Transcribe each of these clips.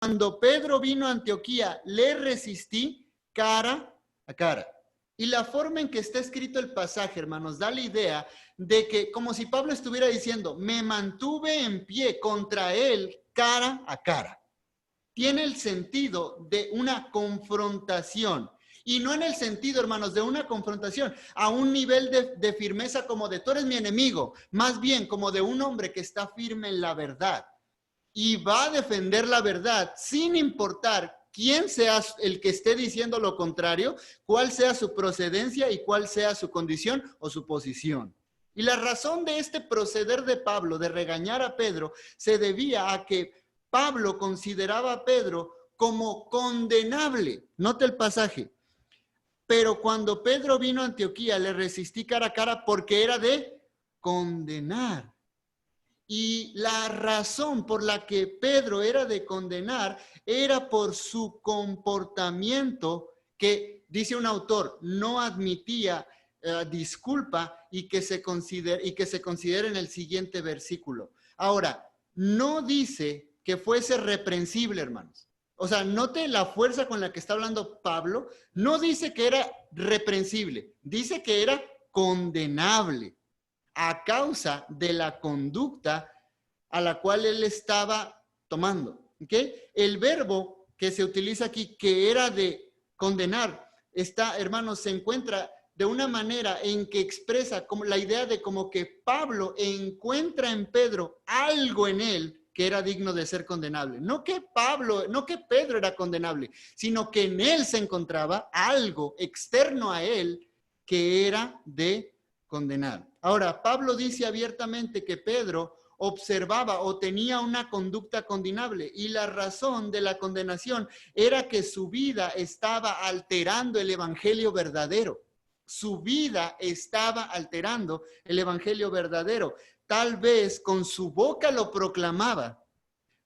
cuando Pedro vino a Antioquía, le resistí cara a cara. Y la forma en que está escrito el pasaje, hermanos, da la idea de que, como si Pablo estuviera diciendo, me mantuve en pie contra él cara a cara. Tiene el sentido de una confrontación. Y no en el sentido, hermanos, de una confrontación a un nivel de firmeza como de tú eres mi enemigo, más bien como de un hombre que está firme en la verdad y va a defender la verdad sin importar quién sea el que esté diciendo lo contrario, cuál sea su procedencia y cuál sea su condición o su posición. Y la razón de este proceder de Pablo, de regañar a Pedro, se debía a que Pablo consideraba a Pedro como condenable. Note el pasaje. Pero cuando Pedro vino a Antioquía, le resistí cara a cara porque era de condenar. Y la razón por la que Pedro era de condenar era por su comportamiento que, dice un autor, no admitía disculpa y que se considere en el siguiente versículo. Ahora, no dice que fuese reprensible, hermanos. O sea, note la fuerza con la que está hablando Pablo. No dice que era reprensible, dice que era condenable a causa de la conducta a la cual él estaba tomando. ¿Okay? El verbo que se utiliza aquí, que era de condenar, está, hermanos, se encuentra de una manera en que expresa como la idea de como que Pablo encuentra en Pedro algo en él que era digno de ser condenable. No que Pedro era condenable, sino que en él se encontraba algo externo a él que era de condenar. Ahora, Pablo dice abiertamente que Pedro observaba o tenía una conducta condenable y la razón de la condenación era que su vida estaba alterando el evangelio verdadero. Su vida estaba alterando el evangelio verdadero. Tal vez con su boca lo proclamaba,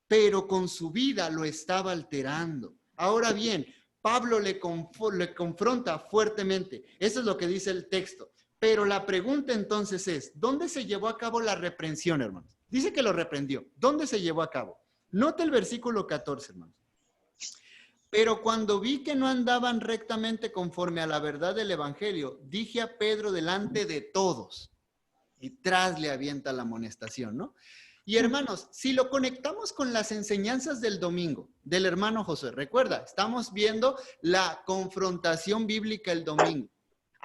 pero con su vida lo estaba alterando. Ahora bien, Pablo le confronta fuertemente. Eso es lo que dice el texto. Pero la pregunta entonces es, ¿dónde se llevó a cabo la reprensión, hermanos? Dice que lo reprendió. ¿Dónde se llevó a cabo? Note el versículo 14, hermanos. Pero cuando vi que no andaban rectamente conforme a la verdad del evangelio, dije a Pedro delante de todos. Y tras le avienta la amonestación, ¿no? Y hermanos, si lo conectamos con las enseñanzas del domingo, del hermano José, recuerda, estamos viendo la confrontación bíblica el domingo.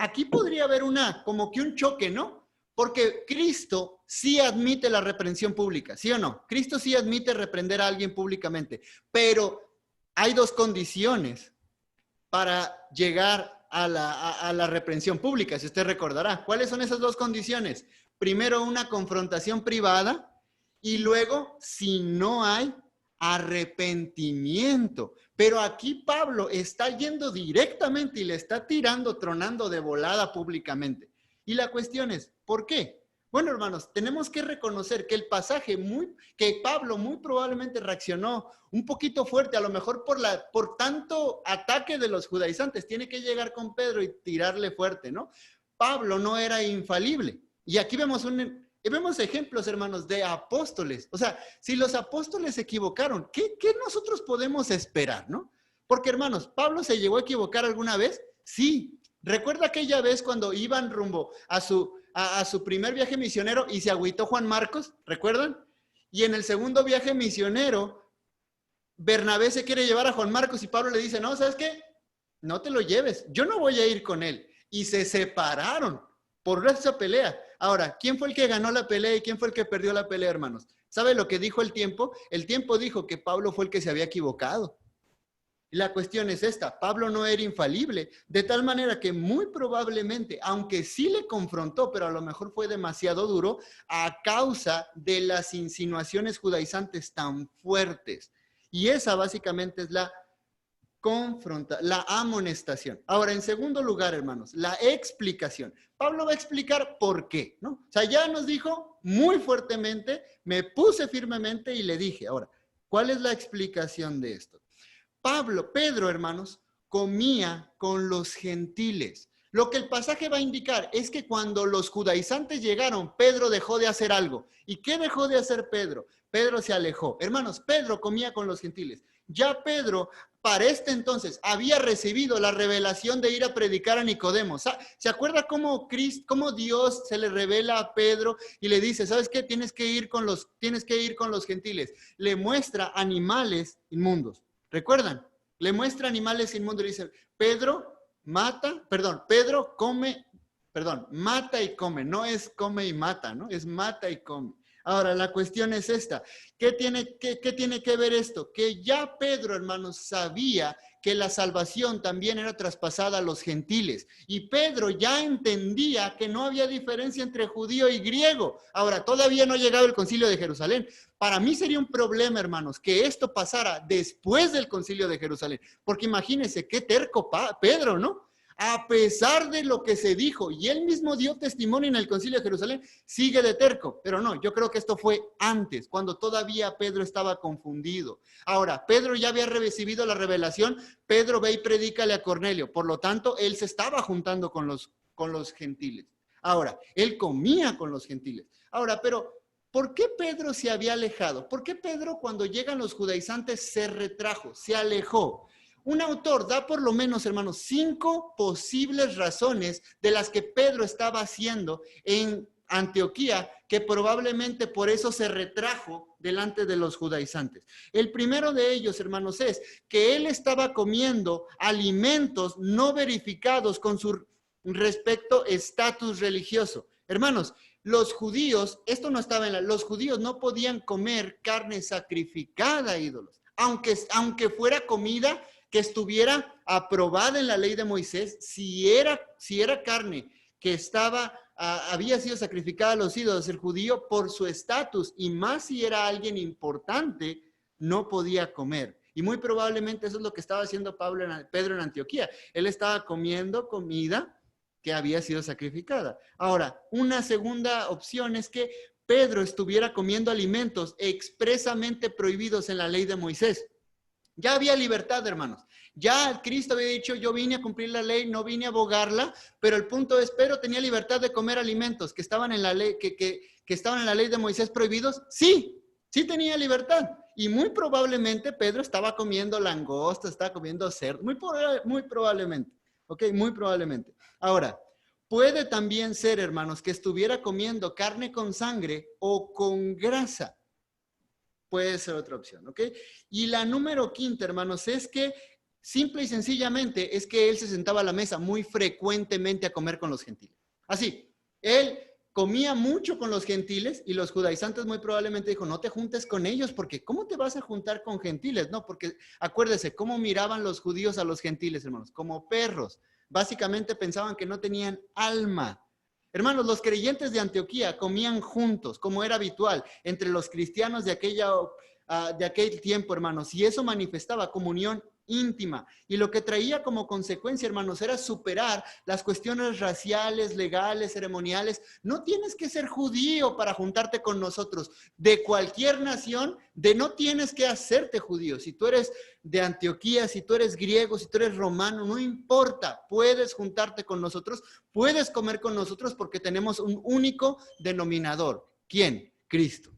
Aquí podría haber como que un choque, ¿no? Porque Cristo sí admite la reprensión pública, ¿sí o no? Cristo sí admite reprender a alguien públicamente, pero hay dos condiciones para llegar a la reprensión pública, si usted recordará. ¿Cuáles son esas dos condiciones? Primero, una confrontación privada y luego, si no hay arrepentimiento. Pero aquí Pablo está yendo directamente y le está tirando, tronando de volada públicamente. Y la cuestión es, ¿por qué? Bueno, hermanos, tenemos que reconocer que el pasaje que Pablo muy probablemente reaccionó un poquito fuerte, a lo mejor por tanto ataque de los judaizantes, tiene que llegar con Pedro y tirarle fuerte, ¿no? Pablo no era infalible. Y aquí vemos ejemplos, hermanos, de apóstoles. O sea, si los apóstoles se equivocaron, ¿qué nosotros podemos esperar, no? Porque, hermanos, ¿Pablo se llegó a equivocar alguna vez? Sí. ¿Recuerda aquella vez cuando iban rumbo a su primer viaje misionero y se agüitó Juan Marcos? ¿Recuerdan? Y en el segundo viaje misionero, Bernabé se quiere llevar a Juan Marcos y Pablo le dice, no, ¿sabes qué? No te lo lleves, yo no voy a ir con él. Y se separaron por esa pelea. Ahora, ¿quién fue el que ganó la pelea y quién fue el que perdió la pelea, hermanos? ¿Sabe lo que dijo el tiempo? El tiempo dijo que Pablo fue el que se había equivocado. Y la cuestión es esta, Pablo no era infalible, de tal manera que muy probablemente, aunque sí le confrontó, pero a lo mejor fue demasiado duro, a causa de las insinuaciones judaizantes tan fuertes. Y esa básicamente es la amonestación. Ahora, en segundo lugar, hermanos, la explicación. Pablo va a explicar por qué, ¿no? O sea, ya nos dijo muy fuertemente, me puse firmemente y le dije. Ahora, ¿cuál es la explicación de esto? Pedro, hermanos, comía con los gentiles. Lo que el pasaje va a indicar es que cuando los judaizantes llegaron, Pedro dejó de hacer algo. ¿Y qué dejó de hacer Pedro? Pedro se alejó. Hermanos, Pedro comía con los gentiles. ya Pedro para este entonces había recibido la revelación de ir a predicar a Nicodemo. ¿Se acuerda cómo Dios se le revela a Pedro y le dice, ¿sabes qué? Tienes que ir con los gentiles. Le muestra animales inmundos. ¿Recuerdan? Le muestra animales inmundos y le dice, Pedro mata y come. No es come y mata, ¿no? Es mata y come. Ahora, la cuestión es esta. ¿Qué tiene que ver esto? Que ya Pedro, hermanos, sabía que la salvación también era traspasada a los gentiles. Y Pedro ya entendía que no había diferencia entre judío y griego. Ahora, todavía no ha llegado el concilio de Jerusalén. Para mí sería un problema, hermanos, que esto pasara después del concilio de Jerusalén. Porque imagínense qué terco Pedro, ¿no? A pesar de lo que se dijo, y él mismo dio testimonio en el concilio de Jerusalén, sigue de terco. Pero no, yo creo que esto fue antes, cuando todavía Pedro estaba confundido. Ahora, Pedro ya había recibido la revelación, Pedro ve y predícale a Cornelio. Por lo tanto, él se estaba juntando con los gentiles. Ahora, él comía con los gentiles. Ahora, pero ¿por qué Pedro se había alejado? ¿Por qué Pedro, cuando llegan los judaizantes, se retrajo, se alejó? Un autor da por lo menos, hermanos, 5 posibles razones de las que Pedro estaba haciendo en Antioquía, que probablemente por eso se retrajo delante de los judaizantes. El primero de ellos, hermanos, es que él estaba comiendo alimentos no verificados con su respecto estatus religioso. Hermanos, los judíos, esto no estaba los judíos no podían comer carne sacrificada a ídolos, aunque fuera comida que estuviera aprobada en la ley de Moisés, si era carne que había sido sacrificada a los ídolos, el judío por su estatus, y más si era alguien importante, no podía comer. Y muy probablemente eso es lo que estaba haciendo Pedro en Antioquía. Él estaba comiendo comida que había sido sacrificada. Ahora, una segunda opción es que Pedro estuviera comiendo alimentos expresamente prohibidos en la ley de Moisés. Ya había libertad, hermanos. Ya Cristo había dicho, yo vine a cumplir la ley, no vine a abogarla, pero el punto es, Pedro tenía libertad de comer alimentos que estaban en la ley, que estaban en la ley de Moisés prohibidos. Sí tenía libertad. Y muy probablemente Pedro estaba comiendo langosta, estaba comiendo cerdo, muy probablemente. ¿Ok? Muy probablemente. Ahora, puede también ser, hermanos, que estuviera comiendo carne con sangre o con grasa. Puede ser otra opción, ¿ok? Y la número 5, hermanos, es que simple y sencillamente es que él se sentaba a la mesa muy frecuentemente a comer con los gentiles. Así, él comía mucho con los gentiles y los judaizantes muy probablemente dijo, no te juntes con ellos porque ¿cómo te vas a juntar con gentiles? No, porque acuérdese, ¿cómo miraban los judíos a los gentiles, hermanos? Como perros. Básicamente pensaban que no tenían alma. Hermanos, los creyentes de Antioquía comían juntos, como era habitual, entre los cristianos de aquel tiempo, hermanos, y eso manifestaba comunión íntima. Y lo que traía como consecuencia, hermanos, era superar las cuestiones raciales, legales, ceremoniales. No tienes que ser judío para juntarte con nosotros. De cualquier nación, no tienes que hacerte judío. Si tú eres de Antioquía, si tú eres griego, si tú eres romano, no importa. Puedes juntarte con nosotros, puedes comer con nosotros porque tenemos un único denominador. ¿Quién? Cristo.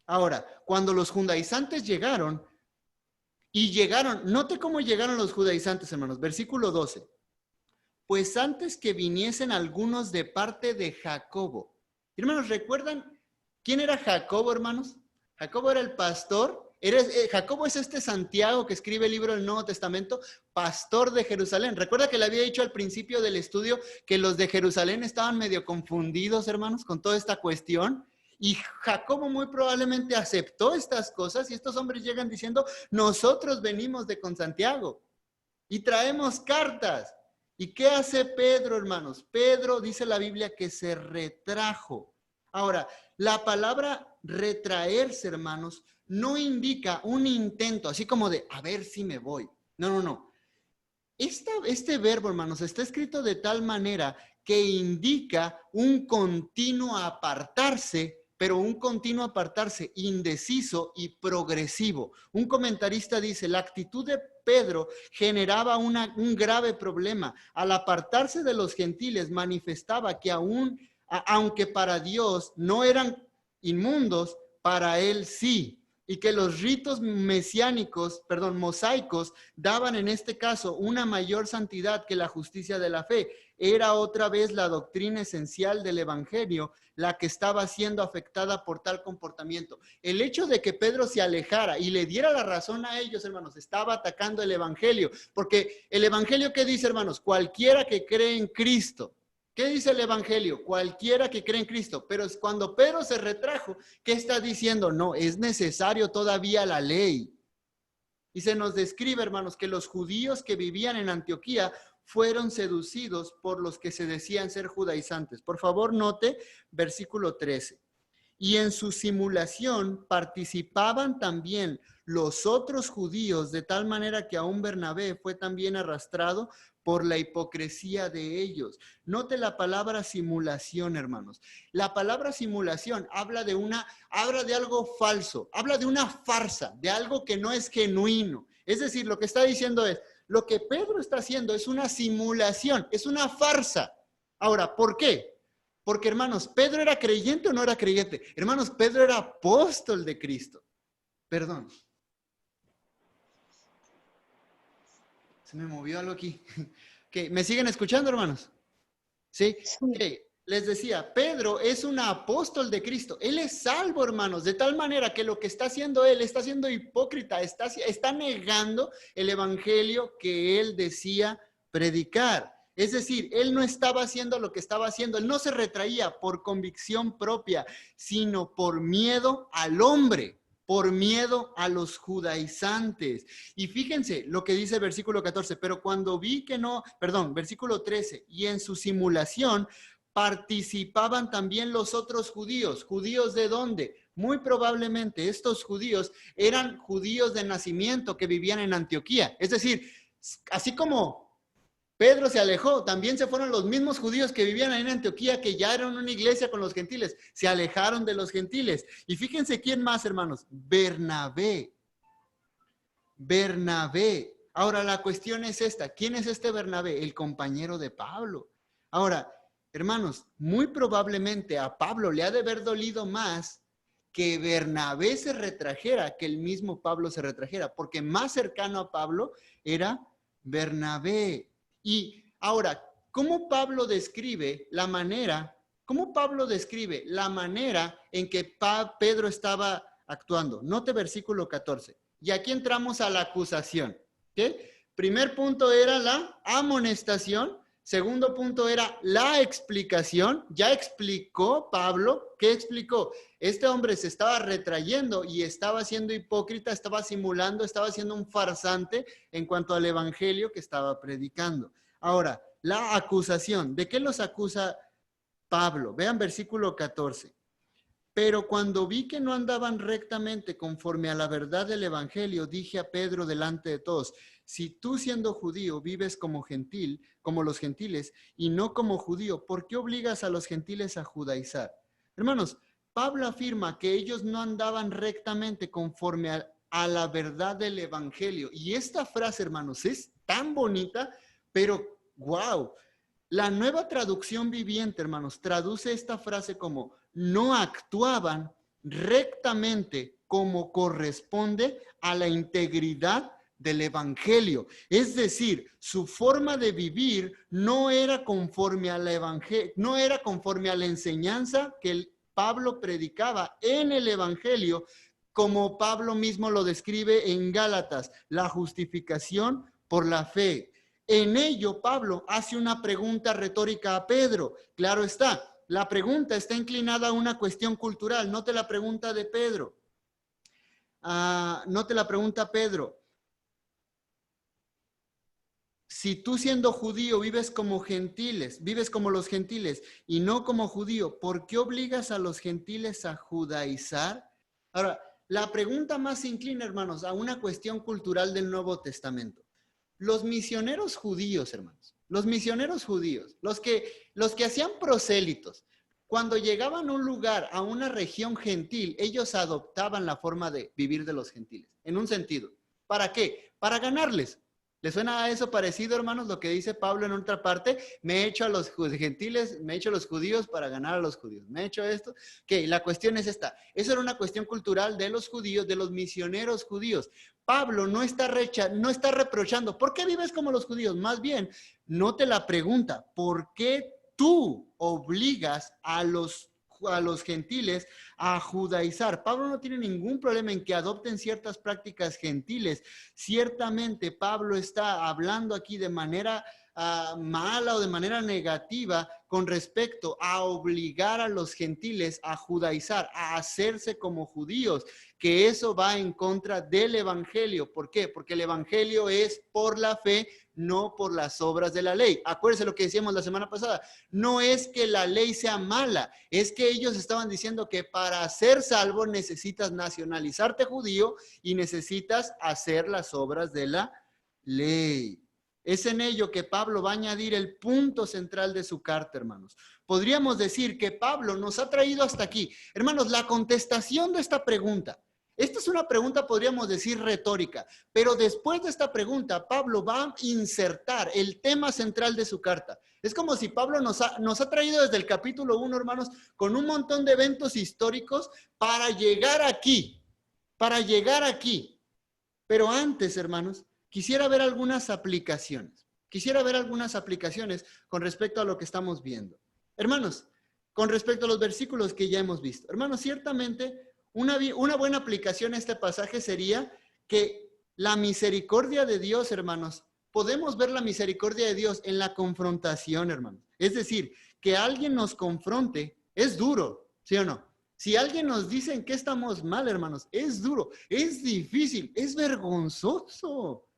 Ahora, cuando los judaizantes llegaron, note cómo llegaron los judaizantes, hermanos, versículo 12. Pues antes que viniesen algunos de parte de Jacobo. Hermanos, ¿recuerdan quién era Jacobo, hermanos? Jacobo era el pastor. Jacobo es este Santiago que escribe el libro del Nuevo Testamento, pastor de Jerusalén. ¿Recuerda que le había dicho al principio del estudio que los de Jerusalén estaban medio confundidos, hermanos, con toda esta cuestión? Y Jacobo muy probablemente aceptó estas cosas y estos hombres llegan diciendo, nosotros venimos de con Santiago y traemos cartas. ¿Y qué hace Pedro, hermanos? Pedro dice la Biblia que se retrajo. Ahora, la palabra retraerse, hermanos, no indica un intento, así como de, a ver si me voy. No. Este verbo, hermanos, está escrito de tal manera que indica un continuo apartarse, pero un continuo apartarse indeciso y progresivo. Un comentarista dice, la actitud de Pedro generaba un grave problema. Al apartarse de los gentiles manifestaba que aunque para Dios no eran inmundos, para él sí. y que los ritos mesiánicos, perdón, mosaicos, daban en este caso una mayor santidad que la justicia de la fe. Era otra vez la doctrina esencial del evangelio la que estaba siendo afectada por tal comportamiento. El hecho de que Pedro se alejara y le diera la razón a ellos, hermanos, estaba atacando el evangelio, porque el evangelio, ¿qué dice, hermanos? Cualquiera que cree en Cristo. ¿Qué dice el evangelio? Cualquiera que cree en Cristo. Pero cuando Pedro se retrajo, ¿qué está diciendo? No, es necesario todavía la ley. Y se nos describe, hermanos, que los judíos que vivían en Antioquía fueron seducidos por los que se decían ser judaizantes. Por favor, note versículo 13. Y en su simulación participaban también los otros judíos, de tal manera que aún Bernabé fue también arrastrado por la hipocresía de ellos. Note la palabra simulación, hermanos. La palabra simulación habla de algo falso, habla de una farsa, de algo que no es genuino. Es decir, lo que está diciendo es, lo que Pedro está haciendo es una simulación, es una farsa. Ahora, ¿por qué? Porque, hermanos, ¿Pedro era creyente o no era creyente? Hermanos, Pedro era apóstol de Cristo. Perdón. Se me movió algo aquí. Okay. ¿Me siguen escuchando, hermanos? ¿Sí? Okay. Les decía, Pedro es un apóstol de Cristo. Él es salvo, hermanos, de tal manera que lo que está haciendo él, está siendo hipócrita, está negando el evangelio que él decía predicar. Es decir, él no estaba haciendo lo que estaba haciendo. Él no se retraía por convicción propia, sino por miedo al hombre, por miedo a los judaizantes. Y fíjense lo que dice el versículo 14, pero cuando vi que no, perdón, versículo 13, y en su simulación participaban también los otros judíos. ¿Judíos de dónde? Muy probablemente estos judíos eran judíos de nacimiento que vivían en Antioquía. Es decir, así como Pedro se alejó, también se fueron los mismos judíos que vivían ahí en Antioquía, que ya eran una iglesia con los gentiles, se alejaron de los gentiles. Y fíjense quién más, hermanos, Bernabé. Bernabé. Ahora la cuestión es esta, ¿quién es este Bernabé? El compañero de Pablo. Ahora, hermanos, muy probablemente a Pablo le ha de haber dolido más que Bernabé se retrajera, que el mismo Pablo se retrajera, porque más cercano a Pablo era Bernabé. Y ahora, ¿cómo Pablo describe la manera en que Pedro estaba actuando? Note versículo 14. Y aquí entramos a la acusación. ¿Okay? Primer punto era la amonestación. Segundo punto era la explicación. Ya explicó Pablo. ¿Qué explicó? Este hombre se estaba retrayendo y estaba siendo hipócrita, estaba simulando, estaba siendo un farsante en cuanto al evangelio que estaba predicando. Ahora, la acusación. ¿De qué los acusa Pablo? Vean versículo 14. Pero cuando vi que no andaban rectamente conforme a la verdad del evangelio, dije a Pedro delante de todos, si tú siendo judío vives como gentil, como los gentiles, y no como judío, ¿por qué obligas a los gentiles a judaizar? Hermanos, Pablo afirma que ellos no andaban rectamente conforme a la verdad del evangelio. Y esta frase, hermanos, es tan bonita, pero wow. La Nueva Traducción Viviente, hermanos, traduce esta frase como no actuaban rectamente como corresponde a la integridad del evangelio. Es decir, su forma de vivir no era conforme a la evangelio, no era conforme a la enseñanza que Pablo predicaba en el evangelio, como Pablo mismo lo describe en Gálatas, la justificación por la fe. En ello, Pablo hace una pregunta retórica a Pedro. Claro está, la pregunta está inclinada a una cuestión cultural. Note la pregunta de Pedro. Note la pregunta Pedro. Si tú siendo judío vives como gentiles, vives como los gentiles y no como judío, ¿por qué obligas a los gentiles a judaizar? Ahora, la pregunta más se inclina, hermanos, a una cuestión cultural del Nuevo Testamento. Los misioneros judíos, hermanos, los misioneros judíos, los que hacían prosélitos, cuando llegaban a un lugar, a una región gentil, ellos adoptaban la forma de vivir de los gentiles, en un sentido. ¿Para qué? Para ganarles. ¿Le suena a eso parecido, hermanos, lo que dice Pablo en otra parte? Me he hecho a los gentiles, me he hecho a los judíos para ganar a los judíos. Me he hecho esto. Ok, la cuestión es esta. Eso era una cuestión cultural de los judíos, de los misioneros judíos. Pablo no está reprochando, ¿por qué vives como los judíos? Más bien, no te la pregunta, ¿por qué tú obligas a los gentiles a judaizar? Pablo no tiene ningún problema en que adopten ciertas prácticas gentiles. Ciertamente Pablo está hablando aquí de manera mala o de manera negativa con respecto a obligar a los gentiles a judaizar, a hacerse como judíos, que eso va en contra del evangelio. ¿Por qué? Porque el evangelio es por la fe, no por las obras de la ley. Acuérdense lo que decíamos la semana pasada. No es que la ley sea mala, es que ellos estaban diciendo que para ser salvo necesitas nacionalizarte judío y necesitas hacer las obras de la ley. Es en ello que Pablo va a añadir el punto central de su carta, hermanos. Podríamos decir que Pablo nos ha traído hasta aquí. Hermanos, la contestación de esta pregunta. Esta es una pregunta, podríamos decir, retórica, pero después de esta pregunta, Pablo va a insertar el tema central de su carta. Es como si Pablo nos ha traído desde el capítulo 1, hermanos, con un montón de eventos históricos para llegar aquí, Pero antes, hermanos, quisiera ver algunas aplicaciones. Con respecto a lo que estamos viendo. Hermanos, con respecto a los versículos que ya hemos visto. Hermanos, ciertamente una buena aplicación a este pasaje sería que la misericordia de Dios, hermanos, podemos ver la misericordia de Dios en la confrontación, hermanos. Es decir, que alguien nos confronte es duro, ¿sí o no? Si alguien nos dice en qué estamos mal, hermanos, es duro, es difícil, es vergonzoso.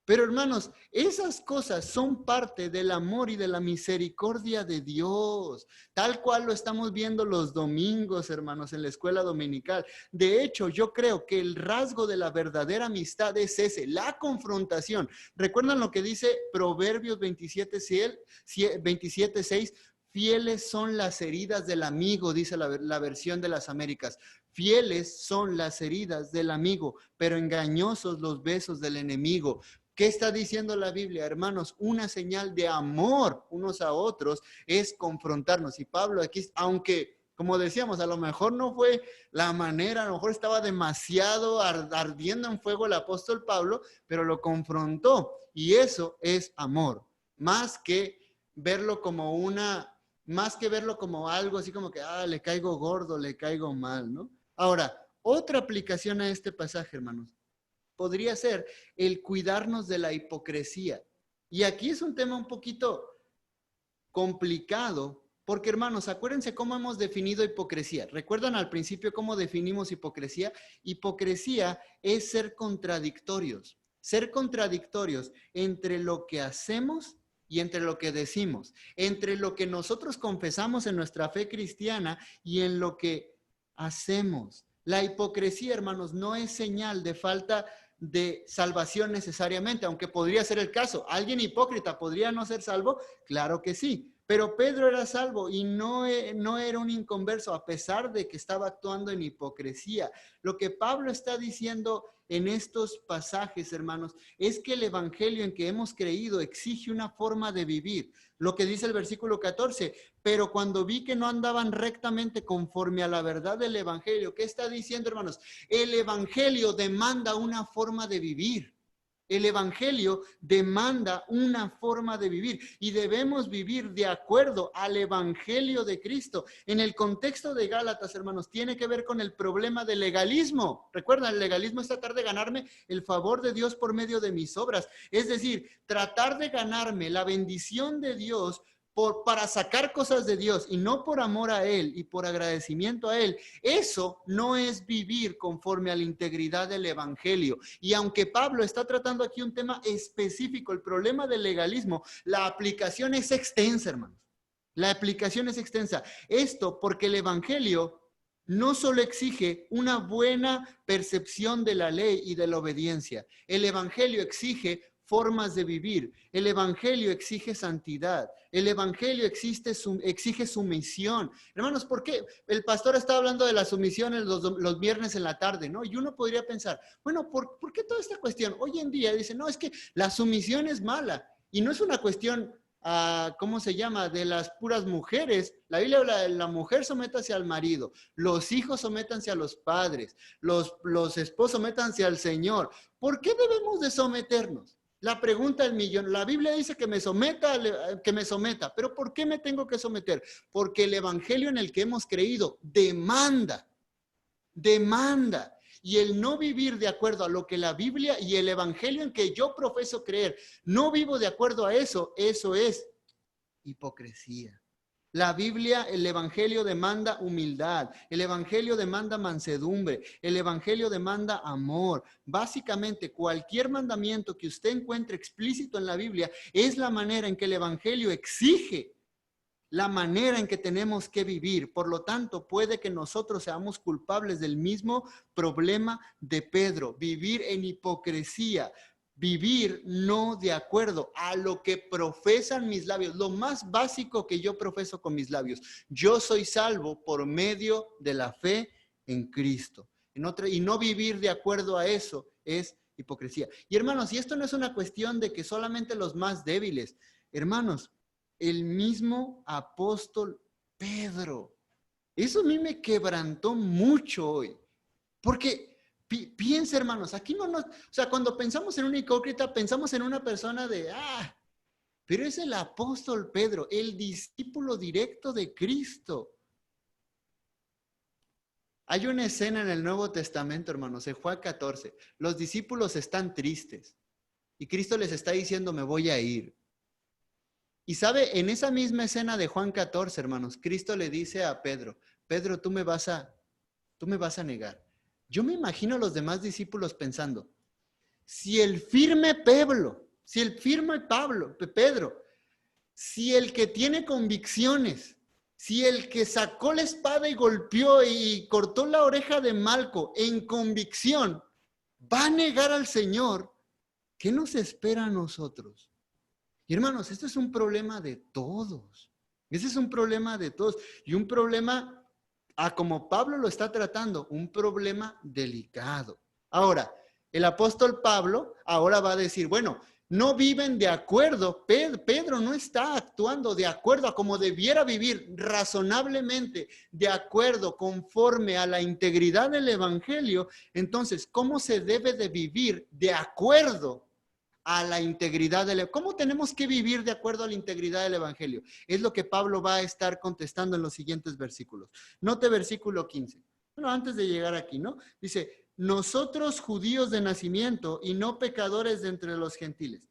Pero hermanos, esas cosas son parte del amor y de la misericordia de Dios, tal cual lo estamos viendo los domingos, hermanos, en la escuela dominical. De hecho, yo creo que el rasgo de la verdadera amistad es ese, la confrontación. ¿Recuerdan lo que dice Proverbios 27:6? Fieles son las heridas del amigo, dice la versión de las Américas. Fieles son las heridas del amigo, pero engañosos los besos del enemigo. ¿Qué está diciendo la Biblia, hermanos? Una señal de amor unos a otros es confrontarnos. Y Pablo aquí, aunque, como decíamos, a lo mejor no fue la manera, a lo mejor estaba demasiado ardiendo en fuego el apóstol Pablo, pero lo confrontó. Y eso es amor. Más que verlo como algo así como que, le caigo gordo, le caigo mal, ¿no? Ahora, otra aplicación a este pasaje, hermanos, podría ser el cuidarnos de la hipocresía. Y aquí es un tema un poquito complicado, porque hermanos, acuérdense cómo hemos definido hipocresía. ¿Recuerdan al principio cómo definimos hipocresía? Hipocresía es ser contradictorios entre lo que hacemos y entre lo que decimos, entre lo que nosotros confesamos en nuestra fe cristiana y en lo que hacemos. La hipocresía, hermanos, no es señal de falta de salvación necesariamente, aunque podría ser el caso. ¿Alguien hipócrita podría no ser salvo? Claro que sí, pero Pedro era salvo y no era un inconverso a pesar de que estaba actuando en hipocresía. Lo que Pablo está diciendo en estos pasajes, hermanos, es que el evangelio en que hemos creído exige una forma de vivir. Lo que dice el versículo 14, pero cuando vi que no andaban rectamente conforme a la verdad del evangelio, ¿qué está diciendo, hermanos? El evangelio demanda una forma de vivir. El evangelio demanda una forma de vivir y debemos vivir de acuerdo al evangelio de Cristo. En el contexto de Gálatas, hermanos, tiene que ver con el problema del legalismo. Recuerdan, el legalismo es tratar de ganarme el favor de Dios por medio de mis obras. Es decir, tratar de ganarme la bendición de Dios para sacar cosas de Dios y no por amor a Él y por agradecimiento a Él. Eso no es vivir conforme a la integridad del evangelio. Y aunque Pablo está tratando aquí un tema específico, el problema del legalismo, la aplicación es extensa, hermanos. La aplicación es extensa. Esto porque el evangelio no solo exige una buena percepción de la ley y de la obediencia. El evangelio exige formas de vivir. El evangelio exige santidad. El evangelio exige sumisión. Hermanos, ¿por qué? El pastor está hablando de la sumisión los viernes en la tarde, ¿no? Y uno podría pensar, bueno, ¿por qué toda esta cuestión? Hoy en día dicen, no, es que la sumisión es mala. Y no es una cuestión, ¿cómo se llama?, de las puras mujeres. La Biblia habla de la mujer sométase al marido, los hijos sométanse a los padres, los esposos sométanse al Señor. ¿Por qué debemos de someternos? La pregunta del millón. La Biblia dice que me someta, pero ¿por qué me tengo que someter? Porque el evangelio en el que hemos creído demanda. Y el no vivir de acuerdo a lo que la Biblia y el evangelio en que yo profeso creer, no vivo de acuerdo a eso, eso es hipocresía. La Biblia, el evangelio demanda humildad, el evangelio demanda mansedumbre, el evangelio demanda amor. Básicamente, cualquier mandamiento que usted encuentre explícito en la Biblia es la manera en que el evangelio exige la manera en que tenemos que vivir. Por lo tanto, puede que nosotros seamos culpables del mismo problema de Pedro, vivir en hipocresía, vivir no de acuerdo a lo que profesan mis labios, lo más básico que yo profeso con mis labios. Yo soy salvo por medio de la fe en Cristo. Y no vivir de acuerdo a eso es hipocresía. Y hermanos, y esto no es una cuestión de que solamente los más débiles, hermanos, el mismo apóstol Pedro. Eso a mí me quebrantó mucho hoy. Porque piensa, hermanos, aquí o sea, cuando pensamos en un hipócrita, pensamos en una persona pero es el apóstol Pedro, el discípulo directo de Cristo. Hay una escena en el Nuevo Testamento, hermanos, en Juan 14. Los discípulos están tristes y Cristo les está diciendo, me voy a ir. Y sabe, en esa misma escena de Juan 14, hermanos, Cristo le dice a Pedro, Pedro, tú me vas a negar. Yo me imagino a los demás discípulos pensando, si el firme Pedro, si el que tiene convicciones, si el que sacó la espada y golpeó y cortó la oreja de Malco en convicción, va a negar al Señor, ¿qué nos espera a nosotros? Y hermanos, esto es un problema de todos. Ese es un problema de todos. Y un problema, como Pablo lo está tratando, un problema delicado. Ahora, el apóstol Pablo ahora va a decir, bueno, no viven de acuerdo. Pedro no está actuando de acuerdo a como debiera vivir razonablemente, de acuerdo, conforme a la integridad del evangelio. Entonces, ¿cómo se debe de vivir de acuerdo a la integridad ¿Cómo tenemos que vivir de acuerdo a la integridad del evangelio? Es lo que Pablo va a estar contestando en los siguientes versículos. Note versículo 15. Bueno, antes de llegar aquí, ¿no? Dice, nosotros judíos de nacimiento y no pecadores de entre los gentiles.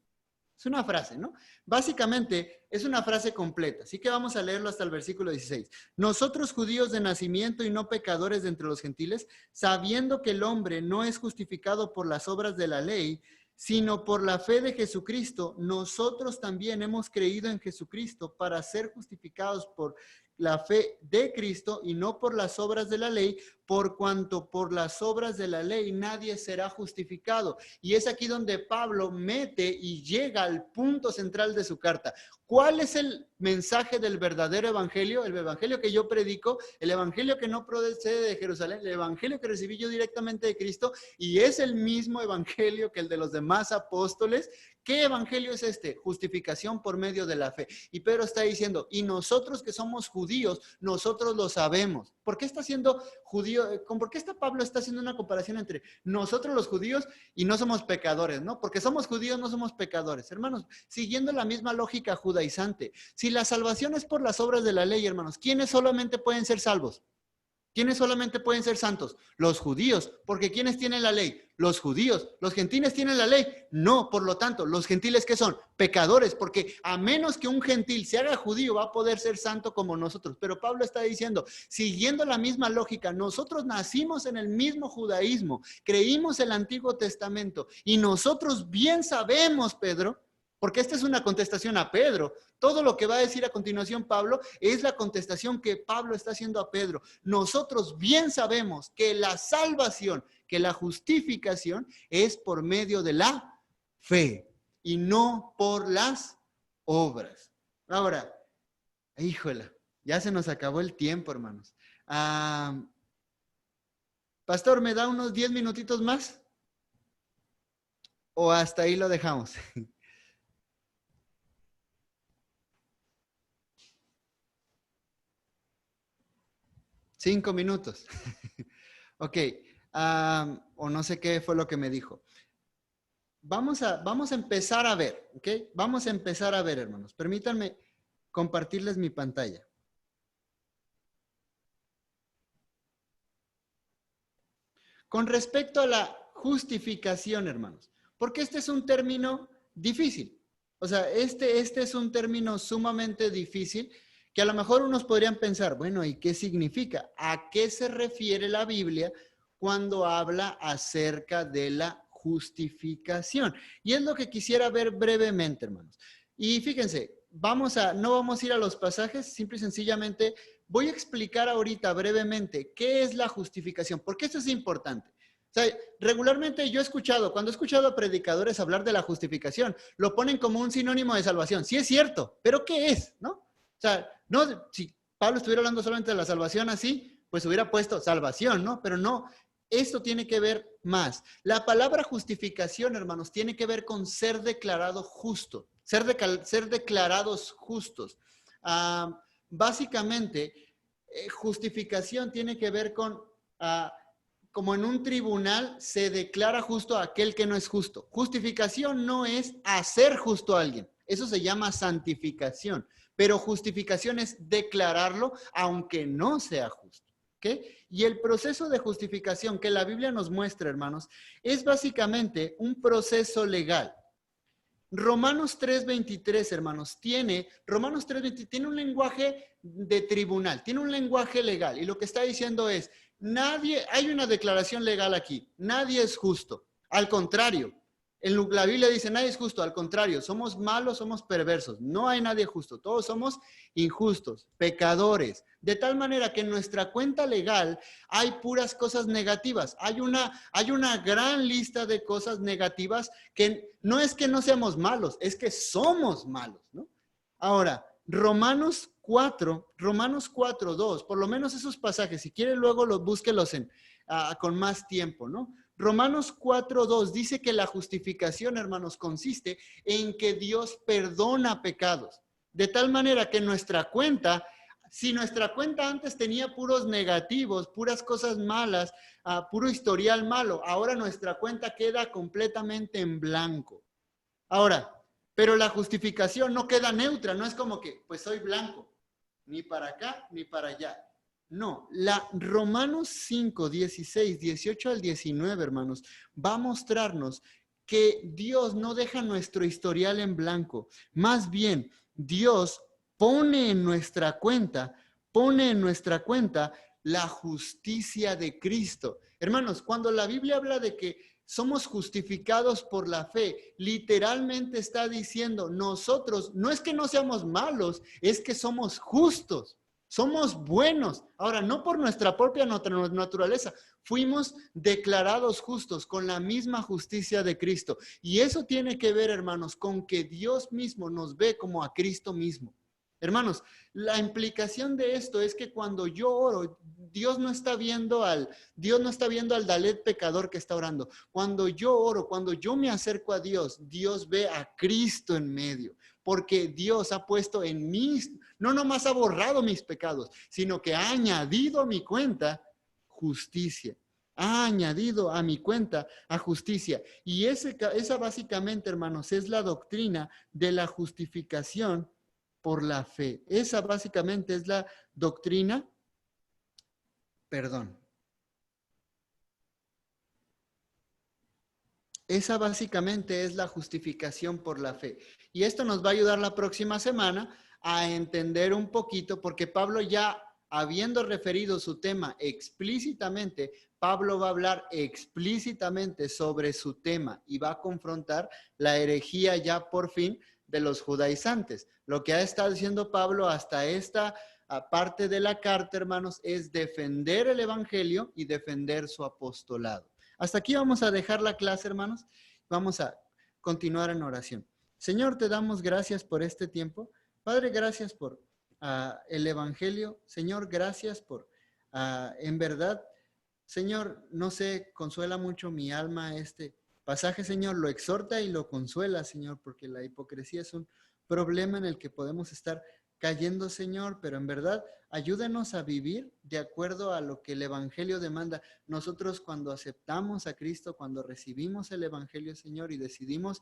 Es una frase, ¿no? Básicamente es una frase completa, así que vamos a leerlo hasta el versículo 16. Nosotros judíos de nacimiento y no pecadores de entre los gentiles, sabiendo que el hombre no es justificado por las obras de la ley, sino por la fe de Jesucristo, nosotros también hemos creído en Jesucristo para ser justificados por la fe de Cristo y no por las obras de la ley, por cuanto por las obras de la ley nadie será justificado. Y es aquí donde Pablo mete y llega al punto central de su carta. ¿Cuál es el mensaje del verdadero evangelio? El evangelio que yo predico, el evangelio que no procede de Jerusalén, el evangelio que recibí yo directamente de Cristo, y es el mismo evangelio que el de los demás apóstoles. ¿Qué evangelio es este? Justificación por medio de la fe. Y Pedro está diciendo, y nosotros que somos judíos, nosotros lo sabemos. ¿Por qué está siendo judío? ¿Por qué Pablo está haciendo una comparación entre nosotros los judíos y no somos pecadores, ¿no? Porque somos judíos, no somos pecadores. Hermanos, siguiendo la misma lógica judaizante, si la salvación es por las obras de la ley, hermanos, ¿quiénes solamente pueden ser salvos? ¿Quiénes solamente pueden ser santos? Los judíos, porque ¿quiénes tienen la ley? Los judíos. ¿Los gentiles tienen la ley? No, por lo tanto, ¿los gentiles qué son? Pecadores, porque a menos que un gentil se haga judío, va a poder ser santo como nosotros. Pero Pablo está diciendo, siguiendo la misma lógica, nosotros nacimos en el mismo judaísmo, creímos el Antiguo Testamento, y nosotros bien sabemos, Pedro, porque esta es una contestación a Pedro. Todo lo que va a decir a continuación Pablo es la contestación que Pablo está haciendo a Pedro. Nosotros bien sabemos que la salvación, que la justificación es por medio de la fe. y no por las obras. Ahora, híjole, ya se nos acabó el tiempo, hermanos. Pastor, ¿me da unos 10 minutitos más? ¿O hasta ahí lo dejamos? 5 minutos. Ok, o no sé qué fue lo que me dijo. Vamos a empezar a ver, ¿ok? Vamos a empezar a ver, hermanos. Permítanme compartirles mi pantalla. Con respecto a la justificación, hermanos, porque este es un término difícil. O sea, este es un término sumamente difícil que a lo mejor unos podrían pensar, bueno, ¿y qué significa? ¿A qué se refiere la Biblia cuando habla acerca de la justificación? Y es lo que quisiera ver brevemente, hermanos. Y fíjense, no vamos a ir a los pasajes, simple y sencillamente voy a explicar ahorita brevemente qué es la justificación, porque esto es importante. O sea, regularmente yo he escuchado, cuando he escuchado a predicadores hablar de la justificación, lo ponen como un sinónimo de salvación. Sí es cierto, pero ¿qué es? ¿No? O sea, no, si Pablo estuviera hablando solamente de la salvación así, pues hubiera puesto salvación, ¿no? Pero no, esto tiene que ver más. La palabra justificación, hermanos, tiene que ver con ser declarado justo, ser declarados justos. Básicamente, justificación tiene que ver con, como en un tribunal se declara justo a aquel que no es justo. Justificación no es hacer justo a alguien, eso se llama santificación, pero justificación es declararlo aunque no sea justo. ¿Okay? Y el proceso de justificación que la Biblia nos muestra, hermanos, es básicamente un proceso legal. Romanos 3:23, hermanos, Romanos 3:23 tiene un lenguaje de tribunal, tiene un lenguaje legal, y lo que está diciendo es, hay una declaración legal aquí, nadie es justo, al contrario, la Biblia dice, nadie es justo, al contrario, somos malos, somos perversos, no hay nadie justo, todos somos injustos, pecadores, de tal manera que en nuestra cuenta legal hay puras cosas negativas, hay una gran lista de cosas negativas que no es que no seamos malos, es que somos malos, ¿no? Ahora, Romanos 4:2, por lo menos esos pasajes, si quieren luego búsquelos con más tiempo, ¿no? Romanos 4:2 dice que la justificación, hermanos, consiste en que Dios perdona pecados. De tal manera que nuestra cuenta, si nuestra cuenta antes tenía puros negativos, puras cosas malas, puro historial malo, ahora nuestra cuenta queda completamente en blanco. Ahora, pero la justificación no queda neutra, no es como que, pues soy blanco, ni para acá ni para allá. No, Romanos 5, 16, 18 al 19, hermanos, va a mostrarnos que Dios no deja nuestro historial en blanco. Más bien, Dios pone en nuestra cuenta la justicia de Cristo. Hermanos, cuando la Biblia habla de que somos justificados por la fe, literalmente está diciendo, nosotros, no es que no seamos malos, es que somos justos. Somos buenos. Ahora, no por nuestra propia naturaleza. Fuimos declarados justos con la misma justicia de Cristo. Y eso tiene que ver, hermanos, con que Dios mismo nos ve como a Cristo mismo. Hermanos, la implicación de esto es que cuando yo oro, Dios no está viendo al Dalet pecador que está orando. Cuando yo oro, cuando yo me acerco a Dios, Dios ve a Cristo en medio. Porque Dios ha puesto en mí, no nomás ha borrado mis pecados, sino que ha añadido a mi cuenta justicia. Ha añadido a mi cuenta a justicia. Y esa básicamente, hermanos, es la doctrina de la justificación por la fe. Esa básicamente es la doctrina, esa básicamente es la justificación por la fe. Y esto nos va a ayudar la próxima semana a entender un poquito, porque Pablo ya habiendo referido su tema explícitamente, Pablo va a hablar explícitamente sobre su tema y va a confrontar la herejía ya por fin de los judaizantes. Lo que ha estado diciendo Pablo hasta esta parte de la carta, hermanos, es defender el evangelio y defender su apostolado. Hasta aquí vamos a dejar la clase, hermanos. Vamos a continuar en oración. Señor, te damos gracias por este tiempo. Padre, gracias por el Evangelio. Señor, gracias por, en verdad, Señor, no sé, consuela mucho mi alma este pasaje, Señor, lo exhorta y lo consuela, Señor, porque la hipocresía es un problema en el que podemos estar cayendo, Señor, pero en verdad, ayúdanos a vivir de acuerdo a lo que el Evangelio demanda. Nosotros cuando aceptamos a Cristo, cuando recibimos el Evangelio, Señor, y decidimos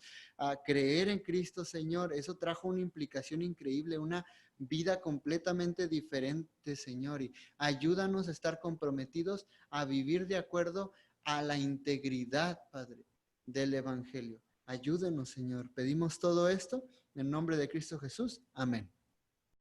creer en Cristo, Señor, eso trajo una implicación increíble, una vida completamente diferente, Señor, y ayúdanos a estar comprometidos a vivir de acuerdo a la integridad, Padre, del Evangelio. Ayúdenos, Señor. Pedimos todo esto en nombre de Cristo Jesús. Amén.